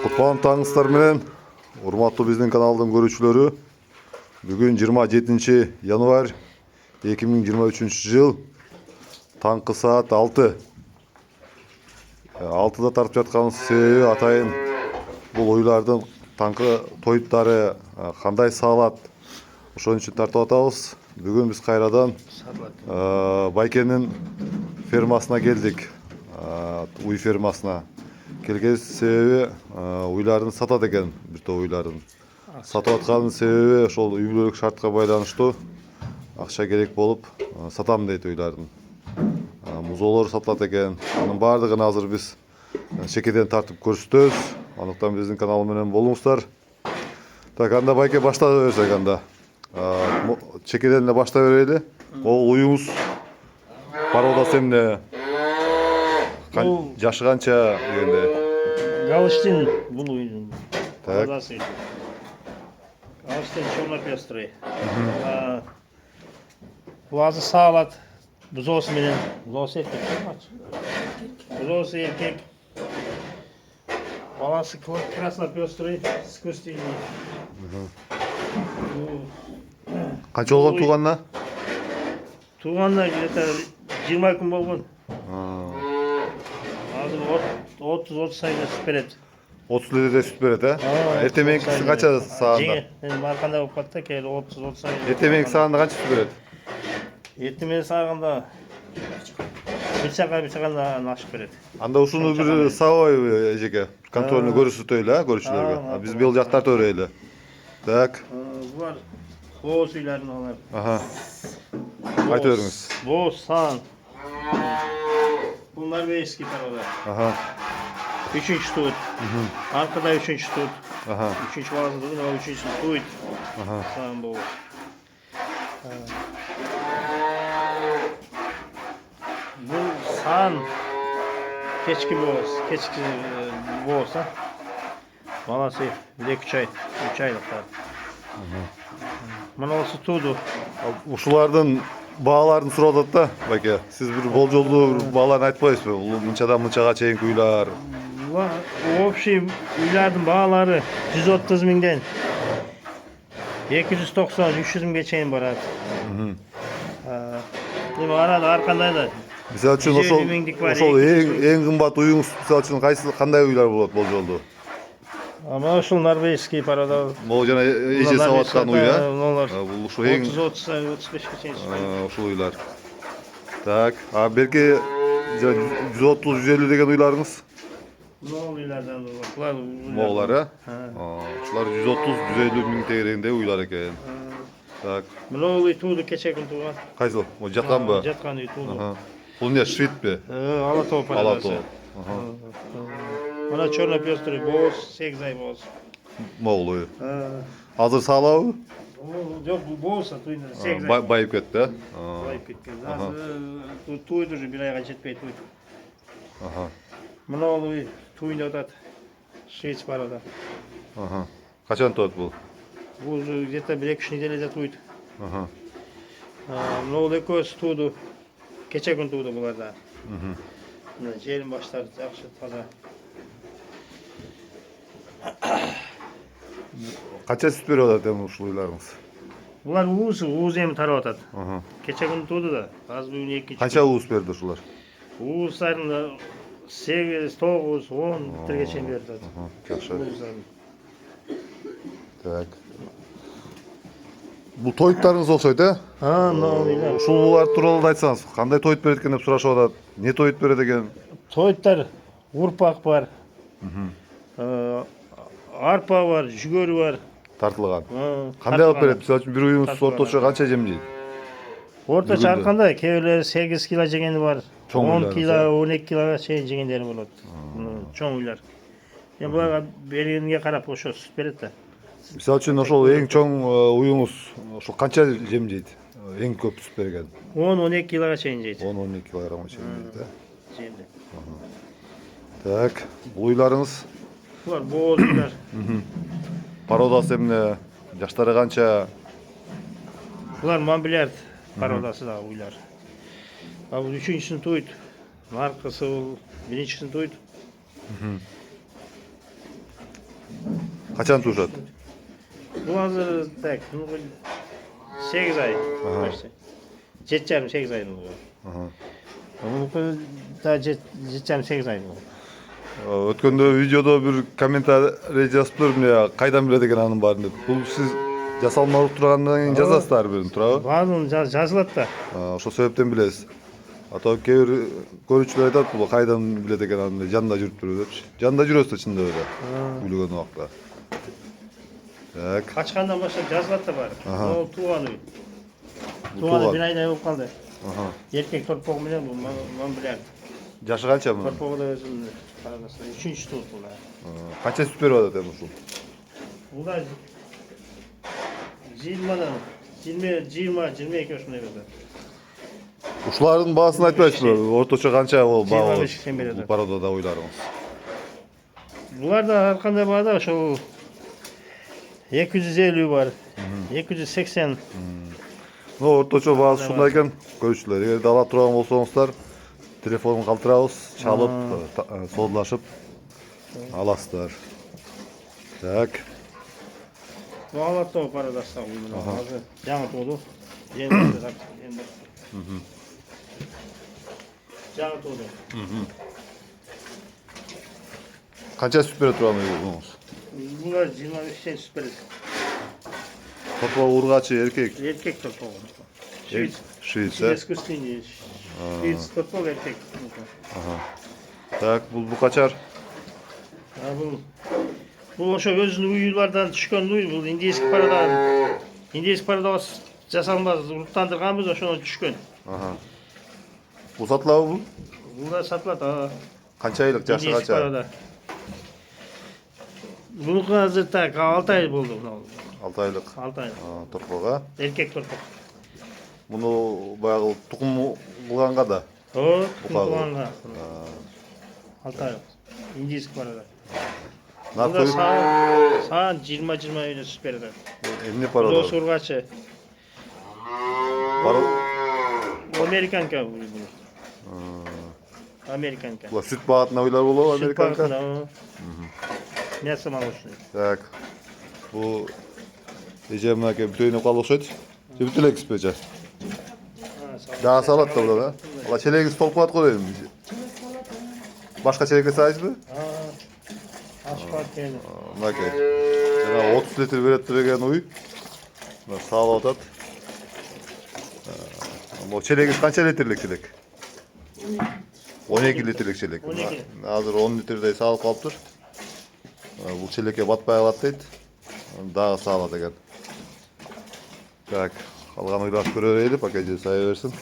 Kutluan tаңыздар менен урматтуу биздин каналдын көрүүчүлөрү. Бүгүн 27 январь 2023 жыл. Таңкы саат 6. 6-да тартып жаткан себеби атайын бул уйлардын таңкы тоюттары кандай саалат. Ошон үчүн тартып атабыз. Бүгүн биз кайрадан Байкенин фермасына келдик. Уй фермасына. Келген себеби уйларын сатат экен, бир топ уйларын. Сатып атканын себеби ошол үй бүлөлүк шартка байланыштуу акча керек болуп сатам дейт уйларын. Музоолор сатылат экен. Анын баардыгын азыр биз чекеден тартып көрсөтөбүз. Андыктан биздин канал менен болуңуздар. Так, анда Байке башта берсек анда. Чекеден эле башта берели. Ол уюңуз пародасы эмне? Жашы канча дегенде? Галштин бул уйдун. Так. Галштин черно-пестрый. Бул азыр саалат. Бузоосу менен, бузоосу эркек. Бузоосу эркек. Баласы красно-пестрый, искусственный. Канча болгон тууганына? Тууганына где-то 20 күн болгон. Азыр 30 айда сүт берет. 30 литрде сүт берет, Эртең мененкиси канча саанда? Мен барканда болуп калды да, кээде 30 айда. Эртең мененки саанда канча сүт берет? Эртең менен сааганда бир чакан ашып берет. Анда ушуну бир сабайбы эжеке? Контрольный көрсөтөйлү, көрүүчүлөргө. Биз бул жактар төрөйлү. Так. Булар боз үйлөрүн алар. Айтып бериңиз. Боз сан. Бул норвежский порода. 3-чү тут. Аркада 3-чү тут. 3-чү баласы тут, 3-чү тут. Сан бул. Бул сан кечки боз, кечки боз, баласы 2 ай, 3 айлыктар. Мыналысы туду. Ушулардын бааларын сурап атат да, Байке. Сиз бир болжолдуу бааларын айтпайсызбы? Бул мынчадан мынчага чейинки уйлар. Общий үйлөрдүн баалары 130 миңден 290-300 миңге чейин барат. Эми арада ар кандай да. Мисалы үчүн ошол эң кымбат уюңуз мисалы үчүн кайсы кандай уйлар болот болжолдуу? Ама ушул норвежский порода. Могу жана эже сап аткан уй, Бул ушу эң 30-35ке чейин. Ушул уйлар. Так, берки 130-150 деген уйларыңыз? Могул уйлардан булар. Моголар, Ушулар 130-150 миң тегерегинде уйлар экен. Так. Мына уй туду кече күн туган. Кайсыл? Мо жатканбы? Жаткан уй туду. Бул эмне, шведпи? Алатоо породасы. Алатоо. Мына черно-пестрый боз, 8 ай боз. Могул уй. Азыр саалабы? Жок, бул боз, туйда 8 ай. Байып кетти, Байып кеткен. Азыр туйду уже бир айга жетпей туйду. Мына уй туйда атат. Швец порода. Качан туат бул? Бул где-то 1-2 неделеде туйду. Мына экөөсү туйду. Кече күн туйду буларда. Мына жерин баштары жакшы таза. Канча сүт берип атат эми ушул уйларыңыз? Булар ууз эми тарап атат. Кече күн туйду да, азыр бүгүн 2. Канча ууз берди ушулар? Ууздарын 8, 9, 10 литрге чейин берип атат. Жакшы. Так. Бул тоюттарыңыз окшойт, Ушулар тууралуу да айтсаңыз, кандай тоют берет экен деп сурашып атат. Не тоют берет экен? Тоюттар урпак бар. Арпа бар, жүгөрү бар. Тартылган. Кандай алып берет? Мисалы үчүн бир уюңуз орточо канча жем жейт? Орточо ар кандай, кээ бирлери 8 кило жегени бар. 10 кило, 12 килога чейин жегендери болот. Чоң уйлар. Эми буларга бергенге карап ошо сүт берет да. Мисалы үчүн ошол эң чоң уюңуз ошол канча жем жейт? Эң көп сүт берген. 10-12 килога чейин жейт. 10-12 килограмга чейин жейт, Жемде. Так, бул уйларыңыз? Булар боз уйлар. Пародасы эмне? Жаштары канча? Булар Монбелярд пародасы да уйлар. Бул 3-чүсүн туйт. Маркасы бул 1-чүсүн туйт. Качан тушат? Bu hazır tak. 8 ay. Aha. Başta. 7,5-8 ay oldu. Aha. Bu da 7,5-8 ay oldu. Өткөндө видеодо бир комментарий жазып турдум я кайдан билет экен анын баарын деп. Бул сиз жасалмалып тургандан кийин жазасыздар бирин туурабы? Баарын жазылат да. Ошол себептен билесиз. Ата кээ бир көрүүчүлөр айтат бул кайдан билет экен аны жанында жүрүптүр депчи. Жанында жүрөсүз да чындап эле. Үйлөгөн убакта. Так. Kaçkandan başlayıp yazılat da var. Aha. O tuğanı. Bu Tuğanı tuğan. bir ayda yok kaldı. Aha. Erkek torpağım bilen bu. Ben bilen. Жашы канча мунун? Torpağı da özümdü. Paradası. Üçüncü tuğut bu da. Канча сүт берип атат эми ушул? Bu da 20'dan 22 yaşında kadar. Ушулардын баасын айтпайсызбы? Орточо канча ол баа? 25 сен береді. Бул пародада ойларыңыз. Bunlar da arkanda bağda şu 250 var. 280. Орточо баасы ушундай экен. Көрүүчүлөр, эгерде ала турган болсоңуздар, телефонун калтырабыз, чалып, соодулашып аласыздар. Так. Bu Allah'ta o parada sağ olun. Canı dolu. Yeni de tak. Canı dolu. Канча сүт бере турган болуңуз? Bunlar 25 şey süper. Топоо ургачы эркек. Erkek torpağı. Şiit. Шиит, Şiit kustini. Şiit torpağı erkek. Так, бул букачар. Ha bu oşo özünü uyulardan düşkön uyu bu indiyski paradan. İndiyski parada jasalmaz uruttandırganbız oşo düşkön. Бул сатылабы бул? Bunlar satılat ha. Канча айлык, жашы İndiyski канча? parada. Bunun hazır tak 6 ay oldu bunu. 6 айлык. 6 ay. Торпоого. Erkek torpak. Муну баягы тукум кылганга да. O Ufak kulağına. 6 ay. İndiyski parada. Наркы Burada sağ 20 öyle süper eder. эмне Bu пародо? surgaçı. Паро. Bu Amerikanka bu. Amerikanka. Була сүт багатына ойлар болобу Süt американка? parasına o. Мясо молочное. Так. Бул эже мынаке бүтөйүнүп калып окшойт. Же бүтө эле экспе же? Дагы салат да burada. Ала челегиңиз толуп калат го дейм. Башка челекке салайсызбы? Açık var kendi. Мынаке. Жана 30 литр берет деген уй. Мына салып атат. Бул челегиңиз канча литрлик челек? 12 литрлик челек. 12. Азыр 10 литрдей салып калыптыр. Бул челекке батпай калат дейт. Дагы салат экен. Так, калган уйларды көрө берели, пакетти сая берсин.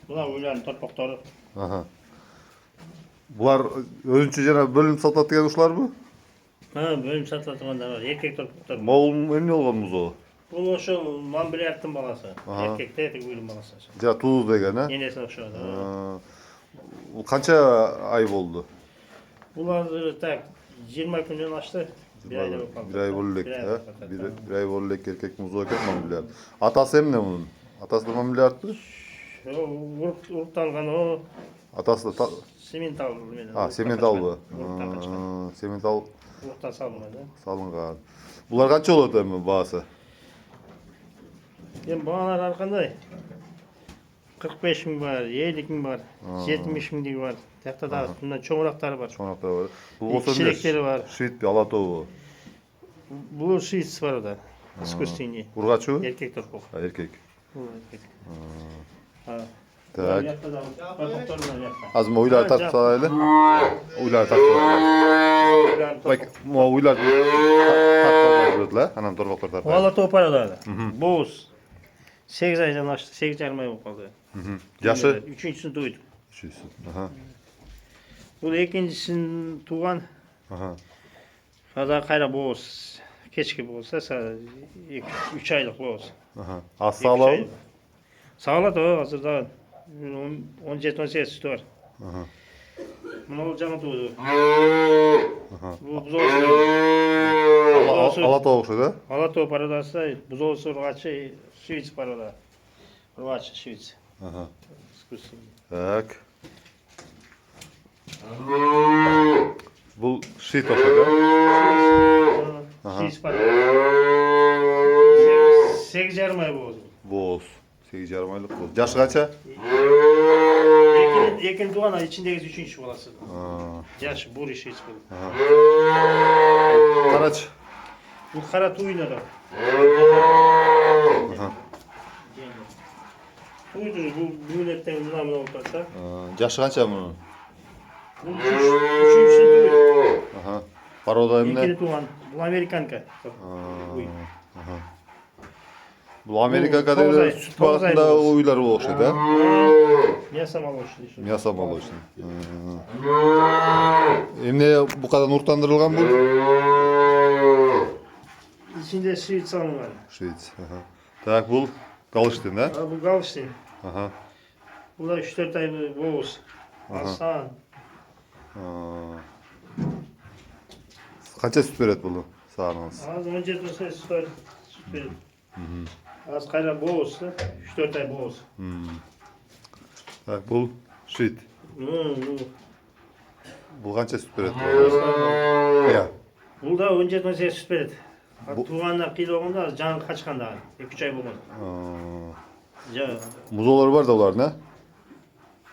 Bunlar uyların torpakları. Aha. Булар өзүнчө жана бөлүнүп сатат деген ушуларбы? Ha bölüm satılatan da var. Erkek torpakları. Могул эмне болгон музо? Bu oşo Mambilert'in balası. Aha. Erkek de uyurun balası. Жа туз деген, э? Yenesi oşo da. Бул канча ай болду? Bunlar tak 20 günden açtı. Bir ayda bakalım. Bir ay болду элек, Bir ay э? bakalım. Bir ay болду элек эркек музо экен мамилер. Атасы эмне мунун? Атасы да мамилертпи? Urup algan o Атасы да simental. сементалбы? Uruptan kaçkan. Сементал Uruptan salınmadı. салынган. Булар канча болот эми баасы? Hem bağlar arkanda 45 bin var, 50 bin var, 70 bin var. Tekrar da bundan çoğurakları var. Чоңактар бар. Бул İki болсо эмне? çilekleri var. Шиитпи, алатобу? Bu şiit var da. Искусственный. Ургачыбы? Erkek torpak. Эркек. Bu erkek. Ha. Так. Yakta da torpakları var yakta. Азыр уйларды тартып салайлы. Уйларды тартып салайлы. Бак, могу уйларды тартып алып анан торбоктор тартып. Valla toparladı. Boğuz. 8 aydan açtı. 8,5 ay oldu kaldı. Жашы? Üçüncüsünü duydum. Aha. Bu da ikincisini tuğan. Aha. Kaza kayra boğuz. Keçki boğuzsa 3 aylık boğuz. Aha. Az sağlam. Sağlat o hazırda 17-18 sütü var. Aha. Bunu olacağını tuğdu. Aha. Bu buzolsu. Ала тоокшу да? Alatoğ paradası buzolsu rugaçı Şiviç parada. Rugaçı Şiviç. Ага. Искусственный. Так. Бұл шит оқиды. Ага. 8,5 ай болды. Боз. 8,5 айлық боз. Жашы қанша? Екінші туған ай ішіндегі үшінші баласы. Жашы бурый шит болды. Қарач. Бұл қара туйын адам. Туйды бұл бөлеттен мына отырса. Жашы қанша мұның? Бұл үшінші туй. Порода емне? Екінші туған. Бұл американка. Бұл Америкаға деді сүт бағытында ойлар бұл оқшайды, ә? Мясо молочный. Мясо молочный. Емне бұқадан ұрықтандырылған бұл? İçinde şiit salınған. Швейц. Так, бұл Галштин, да? Бұл Галштин. Ага. Бұл 3-4 ай боз. Асан. Қанша сүт береді бұл сағаныңыз? Az 17 süt verir. Az kaynar boz. 3-4 ay boz. Так, бұл швейц. Бұл қанша сүт береді? Ja. Бұл да 17 süt verir. Туғанына қиыл болғанда жаны қашқанда 2-3 ай болған. Музолар бар да олардың, ә?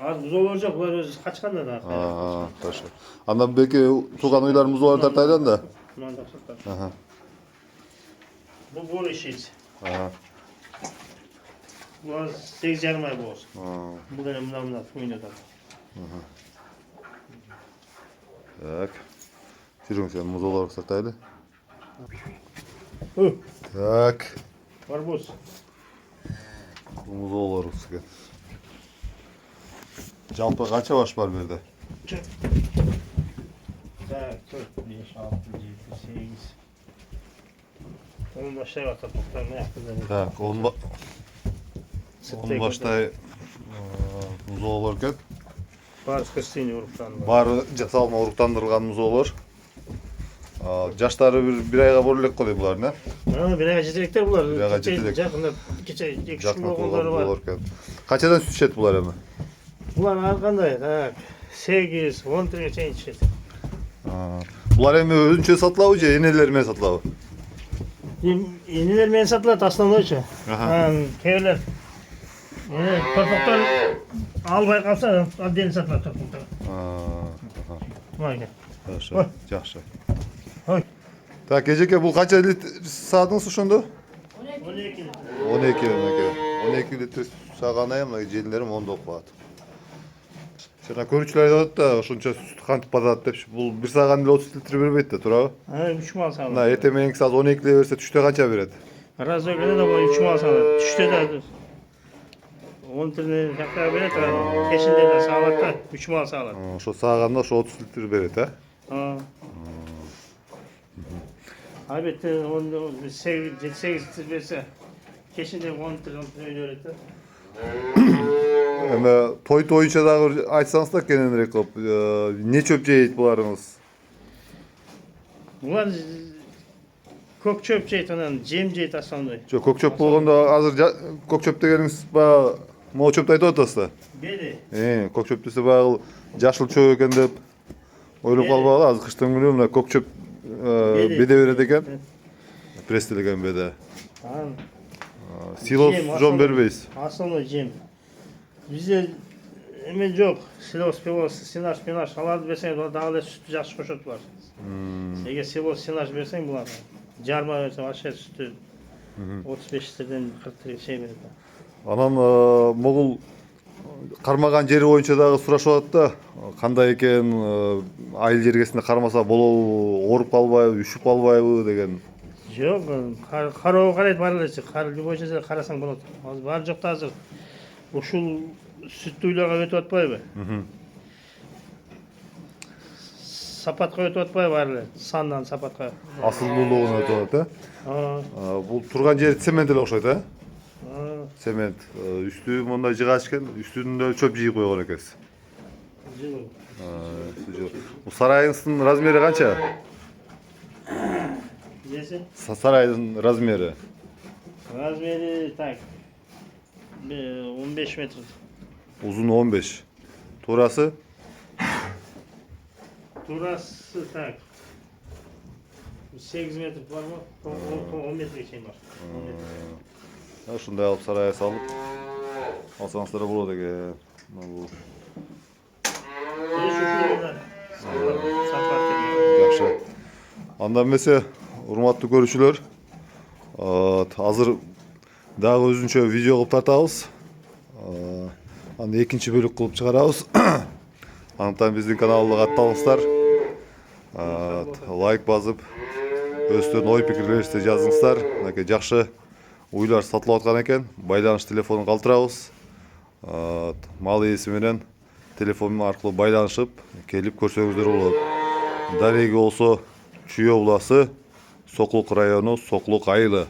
Az бұзолар жоқ, бұлар өзі қашқанда да. Хорошо. Анда беке туған ойлар музолар тартайдан да? Мынанда сақтар. Бұл бурый шиц. Бұл 8,5 ай боз. Бұл да мына туйын адам. Так. Жүрің сен музолар сақтайды. Так. Барбоз. Музолар ұсыға. Жалпы қанша баш бар берді? Так, 4, 5, 6, 7, 8. 10 başтай batır tohtarını yaptırdı. Так, 10 баштай музолар көп. Бар скостини ұрықтан. Бары жасалма ұрықтандырылған музолар. Жаштары бір айға бөлек қой бұлар, не? Bir ayға жетеліктер бұлар. Bir ayға жетелік. Жақында 2-3 Жақын болғандары бар. Қаншадан сүт ішеді бұлар әмі? Бұлар әрқандай, 8-10 тірге чейін ішеді. Бұлар әмі өзінше сатылауы же, енелермен сатылауы? Енелермен сатылады, основнойча. Кейбірлер торпақтар албай қалса, отдельно сатылады торпақтар. Бұлар Хорошо, жақсы. Ой. Так, ежеке бұл қанша литр сағдыңыз ұшынды? 12 литр. 12 литр саған айым, желілерім 10 оқылады. Сена көрушілер айтады да, ошонча сүт қантып батады деп, бұл бір саған 30 литр бербейді да, тұра? 3 мал сағылады. Мына ертеменің саз 12 литр берсе, түште қанша береді? Разограда да бұл 3 мал сағылады. Түште де 10 литріне жаққа береді, кешінде де сағылады да 3 мал сағылады. Ошо сағанда ошо 30 литр береді, ә? Әлбетте 7-8 литр берсе, кешінде 10 литр өйдереді. Той тойынша дағы айтсаңыз да кененірек қылып, не чөп жейді бұларыңыз? Бұлар көк чөп жейді, жем жейді основной. Көк чөп болғанда азыр көк чөп дегеніңіз ба, мол чөпті айтып отырсыз да? Беді. Көк чөп десе бағыл жашыл чөп екен деп ойлап қалбағалы, азыр қыштың күні мына көк чөп беде береді екен. Престелеген беде. Силос жон бербейсіз. Основной жем. Бізде емен жоқ. Силос, пилос, синаш, пинаш алады берсең, дағылы сүтті жақсы қошады бұлар. Егер силос, синаш берсең бұлар, жарма берсең, аша сүтті 35 литрден 40 литрге шей береді. Анан моғыл қармаған жері бойынша дағы сұрашып атты да, қандай екен, айыл жергесінде қармаса болу, орып қалбайбы, үшіп қалбайбы деген. Жоқ, қарауы қарайды барлығы, любой жерде қарасаң болады. Бар жоқта азыр, ұшыл сүтті үйлерге өтіп атпайбы. Сапатқа өтіп атпайбы барлығы, сандан сапатқа. Асыл бұлығын өтіп атты. Бұл тұрған жері цемент еле оқшайды, ә? Цемент. Үсті мұнда жыға ішкен, үстінде чөп жиі қойған екенсіз. Бұл сарайыңыздың размері қанша? Сарайдың размері? Размері, так, 15 метр. Uzun 15. Turası? Turası tak. 8 metr var mı? 10 metre şey var. 10 metre. Ya şunday alıp saraya salıp alsanslara burada ki. Bu Böyle şu yoldan. Satlar. yaxşı. Andan mese hurmatlı görüşülür. Hazır daha özünçe video kılıp tartabız. Anda ikinci bölük kılıp çıkarabız. Anıtan bizden kanalga kattалыңыздар. Like basıp өстөн ой пикирлеринизди жазыңыздар. Мынакей жакшы уйлар сатылып аткан экен. Байланыш телефонун калтырабыз. Мал ээси менен телефон аркылуу байланышып келип көрсөңүздөр болот. Дареги болсо Чүй обласы, Соклук району, Соклук айылы.